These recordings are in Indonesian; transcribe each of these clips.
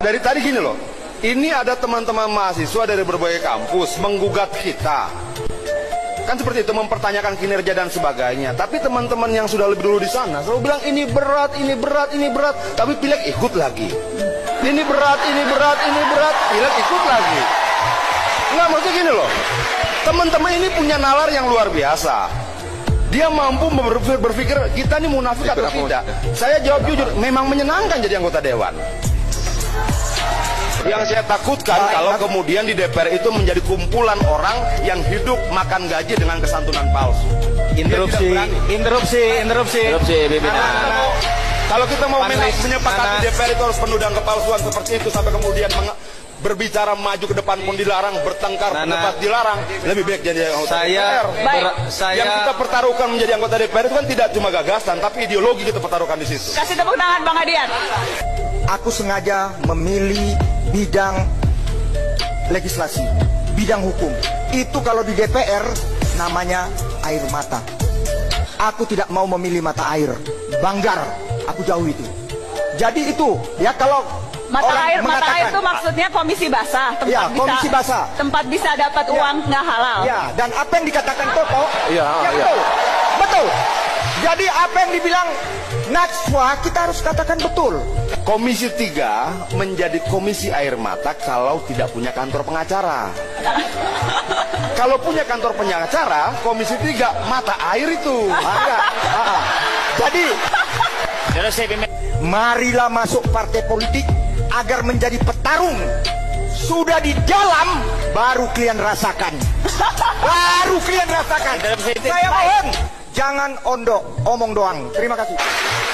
Dari tadi gini loh, ini ada teman-teman mahasiswa dari berbagai kampus menggugat kita. Kan seperti itu, mempertanyakan kinerja dan sebagainya. Tapi teman-teman yang sudah lebih dulu di sana selalu bilang ini berat, ini berat, ini berat. Tapi Pileg ikut lagi. Ini berat, ini berat, ini berat. Pileg ikut lagi. Nggak, maksudnya gini loh. Teman-teman ini punya nalar yang luar biasa. Dia mampu berpikir kita ini munafik atau tidak. Saya jawab jujur, memang menyenangkan jadi anggota dewan. Yang saya takutkan kalau kemudian di DPR itu menjadi kumpulan orang yang hidup makan gaji dengan kesantunan palsu. Interupsi pimpinan. Kalau kita mau menyepakati DPR itu harus penuh dengan kepalsuan seperti itu sampai kemudian berbicara maju ke depan pun dilarang, bertengkar pendapat dilarang, lebih baik jadi anggota DPR. Yang kita pertaruhkan menjadi anggota DPR itu kan tidak cuma gagasan, tapi ideologi kita pertaruhkan di situ. Kasih tepuk tangan Bang Adian. Aku sengaja memilih bidang legislasi, bidang hukum. Itu kalau di DPR namanya air mata. Aku tidak mau memilih mata air, banggar, aku jauh itu. Jadi itu, ya kalau mata air itu maksudnya komisi basah, tempat bisa dapat uang nggak halal. Ya, dan apa yang dikatakan Toto, betul. Betul. Jadi apa yang dibilang Najwa kita harus katakan betul. Komisi 3 menjadi komisi air mata kalau tidak punya kantor pengacara. Kalau punya kantor pengacara, komisi 3 mata air itu. Jadi marilah masuk partai politik agar menjadi petarung. Sudah di dalam baru kalian rasakan. Baru kalian rasakan. Saya mohon jangan omong doang. Terima kasih.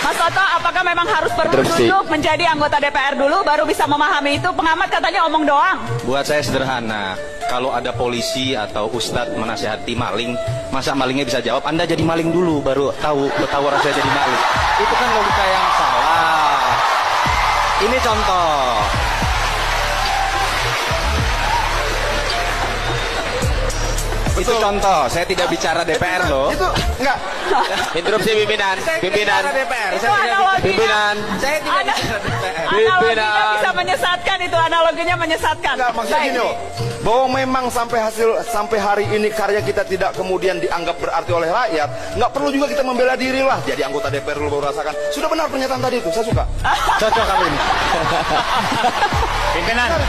Mas Toto, apakah memang harus perlu duduk menjadi anggota DPR dulu baru bisa memahami itu? Pengamat katanya omong doang. Buat saya sederhana. Kalau ada polisi atau ustadz menasihati maling, masa malingnya bisa jawab, Anda jadi maling dulu baru tahu rasanya jadi maling. Itu kan logika yang salah. Ini contoh. Itu contoh, saya tidak bicara DPR loh. Itu enggak. Interupsi pimpinan. Pimpinan. Itu analoginya. Pimpinan. Saya tidak bicara DPR. Analoginya bisa menyesatkan itu, analoginya menyesatkan. Enggak, maksudnya gini loh, bahwa memang sampai hari ini karya kita tidak kemudian dianggap berarti oleh rakyat, nggak perlu juga kita membela diri lah. Jadi anggota DPR dulu baru rasakan. Sudah benar pernyataan tadi itu, saya suka. Cocok kali ini. Pimpinan.